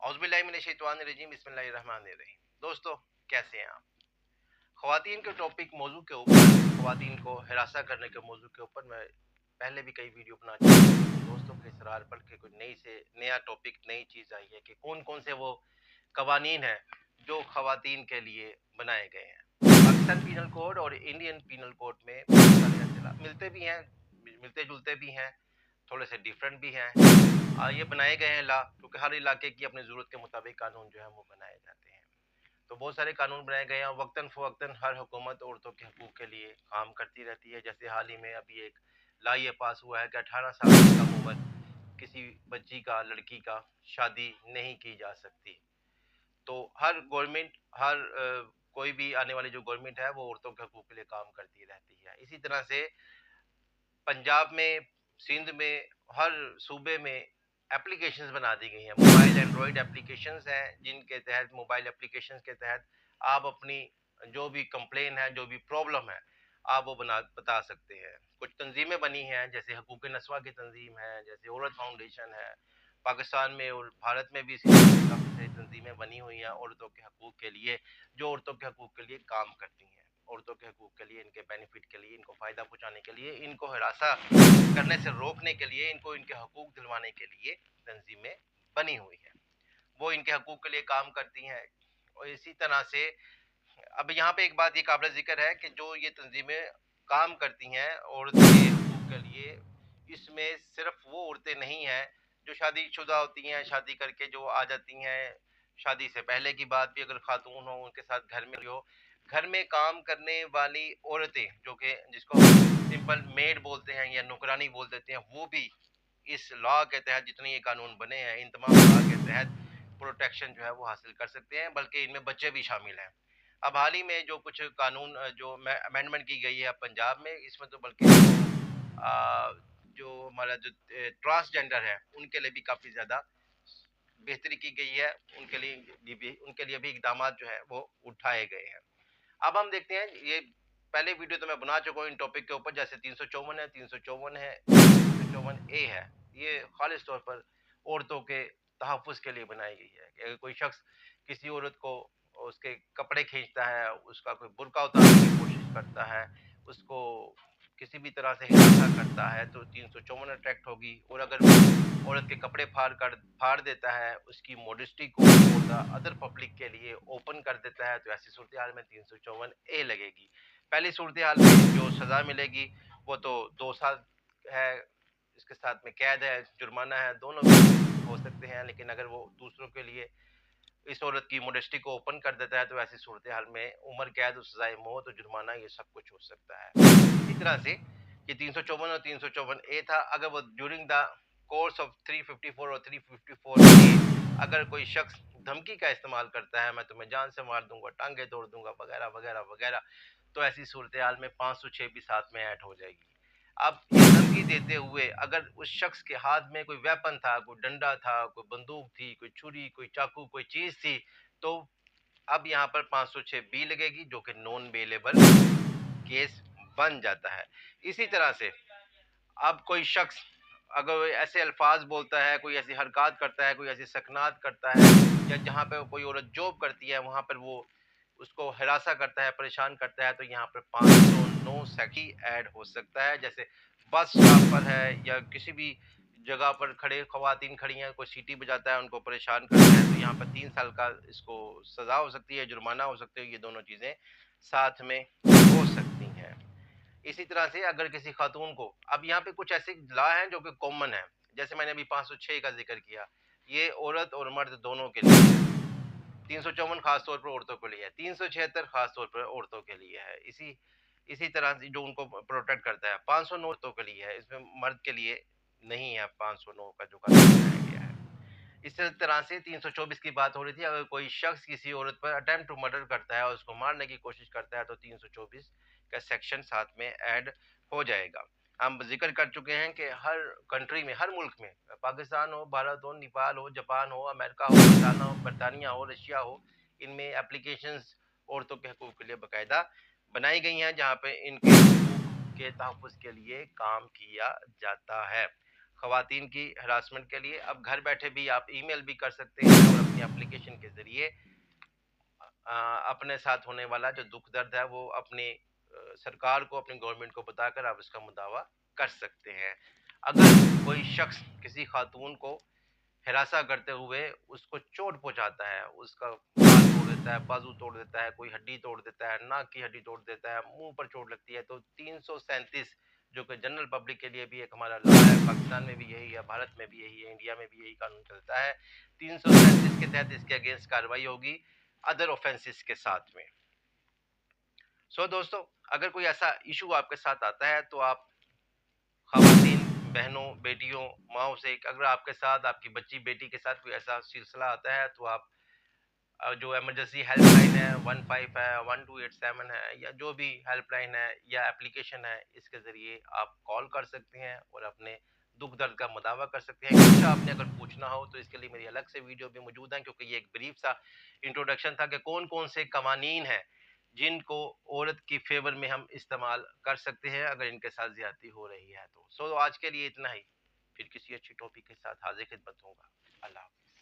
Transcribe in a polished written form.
औज़ुबिल्लाहि बिस्मिल्लाहिर्रहमानिर्रहीम। दोस्तों, कैसे हैं आप? ख़वातीन के टॉपिक मौजू के ऊपर, ख़वातीन को हिरासा करने के मौजू के ऊपर मैं पहले भी कई वीडियो बना चुका हूँ। दोस्तों के इसरार पर कि कोई नया टॉपिक, नई चीज़ आई है कि कौन-कौन से वो कवानीन हैं जो ख़वातीन के लिए बनाए गए हैं। पाकिस्तान पीनल कोड और इंडियन पीनल कोड में बहुत सारे इख्तिलाफ मिलते भी हैं, मिलते-जुलते भी हैं, थोड़े से डिफरेंट भी हैं। ये बनाए गए हैं क्योंकि हर इलाके की अपनी ज़रूरत के मुताबिक कानून जो है वो बनाए जाते हैं। तो बहुत सारे कानून बनाए गए हैं और वक्तन फ़वक्तन हर हुकूमत औरतों के हकूक़ के लिए काम करती रहती है। जैसे हाल ही में अभी एक ला ये पास हुआ है कि 18 साल से कम उम्र किसी बच्ची का, लड़की का शादी नहीं की जा सकती। तो हर गवर्नमेंट, कोई भी आने वाली जो गवर्नमेंट है वो औरतों के हकूक़ के लिए काम करती रहती है। इसी तरह से पंजाब में, सिंध में, हर सूबे में एप्लीकेशंस बना दी गई हैं। मोबाइल एंड्रॉयड एप्लीकेशंस हैं जिनके तहत, मोबाइल एप्लीकेशंस के तहत आप अपनी जो भी कंप्लेन है, जो भी प्रॉब्लम है, आप वो बता सकते हैं। कुछ तंजीमें बनी हैं, जैसे हकूक़ नस्वा की तंजीम है, जैसे औरत फाउंडेशन है। पाकिस्तान में और भारत में भी इसी तरह की काफ़ी सारी तंजीमें बनी हुई हैं औरतों के हकूक़ के लिए, जो औरतों के हकूक़ के लिए काम करती हैं। औरतों के हकूक़ के लिए, इनके बेनिफिट के लिए, इनको फ़ायदा पहुँचाने के लिए, इनको हिरासा करने से रोकने के लिए, इनको इनके हकूक़ दिलवाने के लिए तंजीमें बनी हुई हैं। वो इनके हकूक़ के लिए काम करती हैं। और इसी तरह से अब यहाँ पे एक बात ये काबिल ज़िक्र है कि जो ये तंजीमें काम करती हैं औरत के हकूक़ के लिए, इसमें सिर्फ वो औरतें नहीं हैं जो शादीशुदा होती हैं, शादी करके जो आ जाती हैं। शादी से पहले की बात भी अगर खातून हो, उनके साथ घर में हो, घर में काम करने वाली औरतें, जो कि जिसको हम सिंपल मेड बोलते हैं या नौकरानी बोल देते हैं, वो भी इस लॉ के तहत, जितने ये कानून बने हैं, इन तमाम लॉ के तहत प्रोटेक्शन जो है वो हासिल कर सकते हैं, बल्कि इनमें बच्चे भी शामिल हैं। अब हाल ही में जो कुछ कानून जो अमेंडमेंट की गई है पंजाब में, इसमें तो बल्कि जो हमारा जो ट्रांसजेंडर है, उनके लिए भी काफ़ी ज़्यादा बेहतरी की गई है। उनके लिए भी इकदाम जो है वो उठाए गए हैं। अब हम देखते हैं, ये पहले वीडियो तो मैं बना चुका हूँ इन टॉपिक के ऊपर, जैसे 354 है, 354 है, 354 ए है। ये खालिस तौर पर औरतों के तहफ़्फ़ुज़ के लिए बनाई गई है कि अगर कोई शख्स किसी औरत को उसके कपड़े खींचता है, उसका कोई बुर्का उतारने की कोशिश करता है, उसको किसी भी तरह से हिरासा करता है, तो 354 अट्रैक्ट होगी। और अगर वो औरत के कपड़े फाड़ देता है, उसकी मॉडेस्टी को अदर पब्लिक के लिए ओपन कर देता है, तो ऐसी सूरत हाल में 354 ए लगेगी। पहली सूरत हाल में जो सज़ा मिलेगी वो तो 2 साल है, इसके साथ में कैद है, जुर्माना है, दोनों भी हो सकते हैं। लेकिन अगर वो दूसरों के लिए इस औरत की मॉडेस्टी को ओपन कर देता है, तो ऐसी सूरत हाल में उम्र कैद और सज़ाए मौत और जुर्माना, ये सब कुछ हो सकता है। इसी तरह से ये 354 और 354 ए था। अगर वो ड्यूरिंग द कोर्स ऑफ 354 और 354 ए अगर कोई शख्स धमकी का इस्तेमाल करता है, मैं तुम्हें जान से मार दूंगा, टांगे तोड़ दूंगा, वगैरह वगैरह वगैरह, तो ऐसी सूरत हाल में 506 भी साथ में ऐड हो जाएगी। अब ये धमकी देते हुए अगर उस शख्स के हाथ में कोई वेपन था, कोई डंडा था, कोई बंदूक थी, कोई छुरी, कोई चाकू, कोई चीज थी, तो अब यहाँ पर 506 बी लगेगी, जो कि नॉन बेलेबल केस बन जाता है। इसी तरह से अब कोई शख्स अगर ऐसे अल्फाज बोलता है, कोई ऐसी हरकत करता है, कोई ऐसी सकनात करता है, या जहाँ पे कोई औरत जॉब करती है वहाँ पर वो उसको हिरासा करता है, परेशान करता है, तो यहाँ पर 509 सेक्शन ऐड हो सकता है। जैसे बस स्टॉप पर है या किसी भी जगह पर खड़े खवातीन खड़ी हैं, कोई सीटी बजाता है, उनको परेशान करता है, तो यहाँ पर 3 साल का इसको सज़ा हो सकती है, जुर्माना हो सकती है। ये दोनों चीज़ें साथ में हो सकती हैं। इसी तरह से अगर किसी खातून को, अब यहाँ पे कुछ ऐसे लॉ हैं जो कि कॉमन है, जैसे मैंने अभी 506 का जिक्र किया, ये औरत और मर्द दोनों के लिए है। 354 खास तौर पर औरतों के लिए है, 376 खास तौर पर औरतों के लिए है। इसी तरह से जो उनको प्रोटेक्ट करता है, 509 औरतों के लिए है, इसमें मर्द के लिए नहीं है। 509 का जो कानून बनाया गया है, इस तरह से 324 की बात हो रही थी, अगर कोई शख्स किसी औरत पर अटेम्प्ट टू मर्डर करता है और उसको मारने की कोशिश करता है, तो 324 का सेक्शन साथ में ऐड हो जाएगा। हम जिक्र कर चुके हैं कि हर कंट्री में, हर मुल्क में, पाकिस्तान हो, भारत हो, नेपाल हो, जापान हो, अमेरिका हो, बरतानिया हो, रशिया हो, इनमें एप्लीकेशंस औरतों के हकूक़ के लिए बाकायदा बनाई गई हैं, जहाँ पे इनके हकूक़ के तहफ़्फ़ुज़ के लिए काम किया जाता है। خواتین کی ہراسمنٹ کے لیے اب گھر بیٹھے بھی آپ ای میل بھی کر سکتے ہیں اور اپنی اپلیکیشن کے ذریعے اپنے ساتھ ہونے والا جو دکھ درد ہے وہ اپنی سرکار کو، اپنی گورنمنٹ کو بتا کر آپ اس کا مداوع کر سکتے ہیں۔ اگر کوئی شخص کسی خاتون کو ہراساں کرتے ہوئے اس کو چوٹ پہنچاتا ہے، اس کا ہاتھ توڑ دیتا ہے، بازو توڑ دیتا ہے، کوئی ہڈی توڑ دیتا ہے، ناک کی ہڈی توڑ دیتا ہے، منہ پر چوٹ لگتی ہے، تو 337 جو کہ جنرل پبلک کے لیے بھی ایک ہمارا لا ہے، پاکستان میں بھی یہی ہے، بھارت میں بھی یہی ہے، انڈیا میں بھی یہی قانون چلتا ہے، 337 کے تحت اس کے اگینسٹ کارروائی ہوگی ادر آفینسز کے ساتھ میں۔ دوستو، اگر کوئی ایسا ایشو آپ کے ساتھ آتا ہے تو آپ خواتین، بہنوں، بیٹیوں، ماؤں سے، اگر آپ کے ساتھ، آپ کی بچی بیٹی کے ساتھ کوئی ایسا سلسلہ آتا ہے تو آپ جو ایمرجنسی ہیلپ لائن ہے 15 ہے، 1287 ہے، یا جو بھی ہیلپ لائن ہے یا اپلیکیشن ہے، اس کے ذریعے آپ کال کر سکتے ہیں اور اپنے دکھ درد کا مداوع کر سکتے ہیں۔ کچھ آپ نے اگر پوچھنا ہو تو اس کے لیے میری الگ سے ویڈیو بھی موجود ہیں، کیونکہ یہ ایک بریف سا انٹروڈکشن تھا کہ کون کون سے قوانین ہیں جن کو عورت کی فیور میں ہم استعمال کر سکتے ہیں اگر ان کے ساتھ زیادتی ہو رہی ہے تو۔ آج کے لیے اتنا ہی، پھر کسی اچھی ٹاپک کے ساتھ حاضر خدمت ہوں گا۔ اللہ حافظ۔